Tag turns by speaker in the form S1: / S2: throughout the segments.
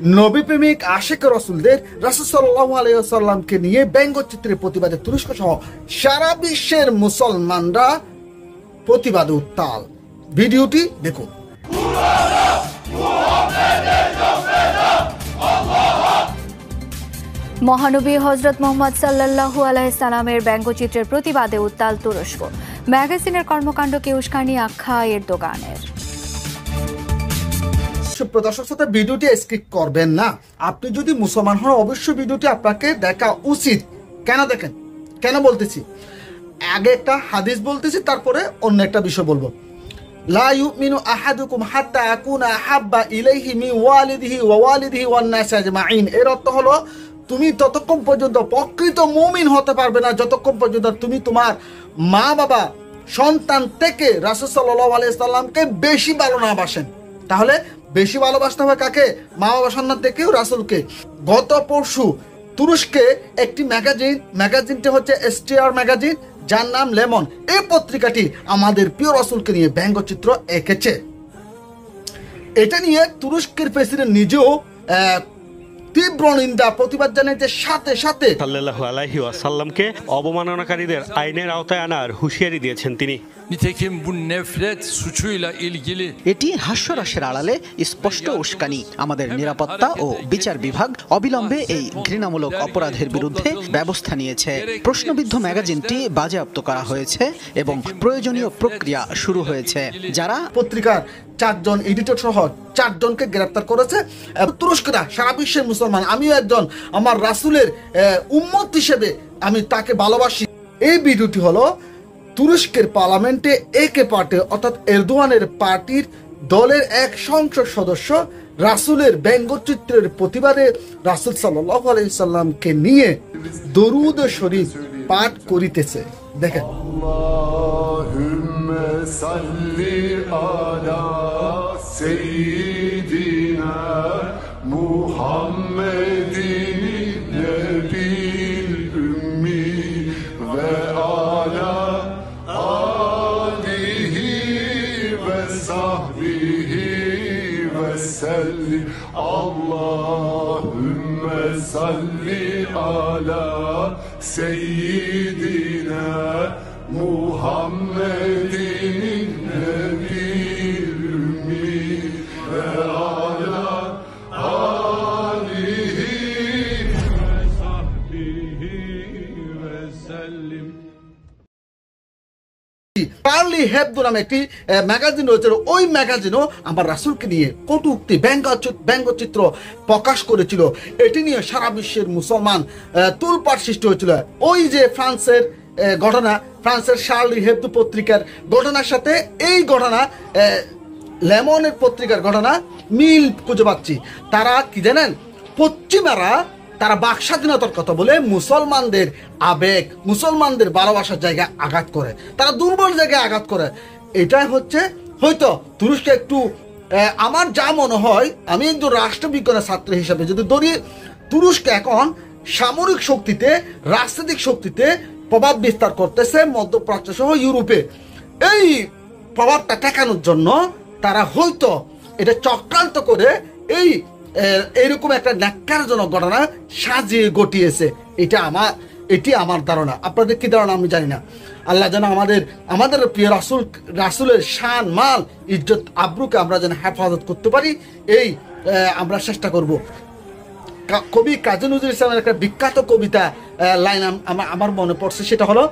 S1: নবী প্রেমিক আশিক রাসূলদের রাসূল সাল্লাল্লাহু আলাইহি ওয়াসাল্লামকে নিয়ে ব্যঙ্গচিত্রের প্রতিবাদে তুরস্ক সহ সারা বিশ্বের মুসলমানরা প্রতিবাদে উত্তাল। ভিডিওটি দেখুন।
S2: মহানবী হযরত মুহাম্মদ সাল্লাল্লাহু আলাইহি সাল্লামের ব্যঙ্গচিত্রের প্রতিবাদে উত্তাল তুরস্ক। ম্যাগাজিনের কর্মকাণ্ডকে উস্কানি আখ্যা এরদোগানের।
S1: দর্শক শ্রোতা, ভিডিওটি স্কিপ করবেন না। আপনি যদি মুসলমান হন অবশ্যই ভিডিওটি আপনাকে দেখা উচিত। কেন দেখেন, কেন বলতেছি, আগে একটা হাদিস বলতেছি, তারপরে অন্য একটা বিষয় বলবো। লা ইউমিনু আহাদুকুম হাত্তা আকুনা আহাব্বা ইলাইহি মিন ওয়ালিদিহি ওয়া ওয়ালিদিহি ওয়ান নাস আজমাইন। এর অর্থ হলো তুমি ততক্ষণ পর্যন্ত প্রকৃত মুমিন হতে পারবে না যতক্ষণ পর্যন্ত তুমি তোমার মা বাবা সন্তান থেকে রাসূল সাল্লাল্লাহু আলাইহি সাল্লামকে বেশি ভালো না বাসেন। তাহলে বেশি ভালোবাসতে হবে কাকে? মা বাবা সন্তান থেকেও রাসূলকে। গত পরশু তুরস্কে একটি ম্যাগাজিনটি হচ্ছে এসটিআর ম্যাগাজিন, যার নাম লেমন। এই পত্রিকাটি আমাদের প্রিয় রাসূলকে নিয়ে ব্যঙ্গচিত্র এঁকেছে। এটা নিয়ে তুরস্কের প্রেসিডেন্ট নিজেও তীব্র নিন্দা প্রতিবাদ জানিয়েছে। সাথে সাথে
S3: সাল্লাল্লাহু আলাইহি ওয়াসাল্লামকে অবমাননাকারীদের আইনের আওতায় আনার হুঁশিয়ারি দিয়েছেন তিনি।
S4: এটি হাস্যরসের আড়ালে স্পষ্ট উস্কানি। আমাদের নিরাপত্তা ও বিচার বিভাগ অবিলম্বে এই ঘৃণামূলক অপরাধের বিরুদ্ধে ব্যবস্থা নিয়েছে। প্রশ্নবিদ্ধ ম্যাগাজিনটি বাজেয়াপ্ত করা হয়েছে এবং প্রয়োজনীয় প্রক্রিয়া শুরু হয়েছে। যারা
S1: পত্রিকার 4 জন এডিটর সহ 4 জনকে গ্রেফতার করেছে। তুরস্করা সারা বিশ্বের মুসলমান, আমিও একজন, আমার রাসূলের উম্মত হিসেবে আমি তাকে ভালোবাসি। এই ভিডিওটি হলো তুরস্কের পার্লামেন্টে একে পার্টি অর্থাৎ এরদোয়ানের পার্টির দলের এক সংসদ সদস্য রাসূলের ব্যঙ্গচিত্রের প্রতিবাদে রাসূল সাল্লাল্লাহু আলাইহি সাল্লামকে নিয়ে দরুদ শরীফ পাঠ করিতেছে। দেখেন।
S5: আল্লাহুম্মা সাল্লি আলা সাইয়্যিদিনা মুহাম্মাদিন নবিয়্যিল উম্মি ওয়া আলা Allahümme salli ala seyyidina Muhammedin nebiyyil ümmi ve ala alihi ve sahbihi ve sellim।
S1: Parli হেবদু নামে একটি ম্যাগাজিন রয়েছে। ওই ম্যাগাজিনও আমার রাসূলকে নিয়ে কটূক্তি ব্যঙ্গচিত্র প্রকাশ করেছিল। এটি নিয়ে সারা বিশ্বের মুসলমান তুলপাড় সৃষ্টি হয়েছিল। ওই যে ফ্রান্সের ঘটনা, ফ্রান্সের শার্লি হেবদু পত্রিকার ঘটনার সাথে এই ঘটনা লেমনের পত্রিকার ঘটনা মিল খুঁজে পাচ্ছি। তারা কি জানেন, পশ্চিমারা তারা বাক স্বাধীনতার কথা বলে মুসলমানদের আবেগ, মুসলমানদের ভালোবাসার জায়গায় আঘাত করে, তারা দুর্বল জায়গায় আঘাত করে। এটাই হচ্ছে হয়তো তুরস্কে একটু, আমার যা মনে হয়, আমি একজন রাষ্ট্রবিজ্ঞানের ছাত্র হিসাবে যদি ধরি, তুরস্কে এখন সামরিক শক্তিতে, রাজনৈতিক শক্তিতে প্রভাব বিস্তার করতেছে মধ্যপ্রাচ্য সহ ইউরোপে। এই প্রভাবটা ঠেকানোর জন্য তারা হয়তো এটা চক্রান্ত করে এইরকম একটা ন্যাক্কারজনক ঘটনা সাজিয়ে গটিয়েছে। এটি আমার ধারণা। আপনাদের কি ধারণা আমি জানি না। আল্লাহ যেন আমাদের প্রিয় রাসূলের শান, মাল, ইজ্জত, আব্রুকে আমরা যেন হেফাজত করতে পারি, এই আমরা চেষ্টা করব। কবি কাজী নজরুল ইসলামের একটা বিখ্যাত কবিতা লাইন আমার মনে পড়ছে, সেটা হলো,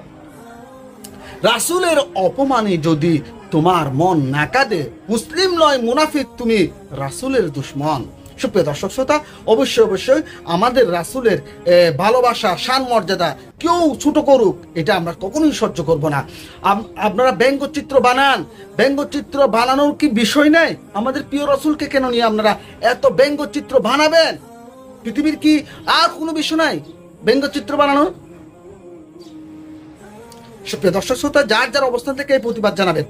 S1: রাসূলের অপমানে যদি তোমার মন না কাঁদে, মুসলিম নয় মুনাফিক তুমি রাসূলের দুশমন। সুপ্রিয় দর্শক শ্রোতা, অবশ্যই আমাদের রাসূলের ভালোবাসা, শান, মর্যাদা কেউ ছোট করুক, এটা আমরা কখনোই সহ্য করব না। আপনারা ব্যঙ্গচিত্র বানান, ব্যঙ্গচিত্র বানানোর কি বিষয় নেই? আমাদের প্রিয় রাসূলকে কেন নিয়ে আপনারা এত ব্যঙ্গচিত্র বানাবেন? পৃথিবীর কি আর কোনো বিষয় নাই ব্যঙ্গচিত্র বানানোর? সুপ্রিয় দর্শক শ্রোতা, যার যার অবস্থান থেকে এই প্রতিবাদ জানাবেন।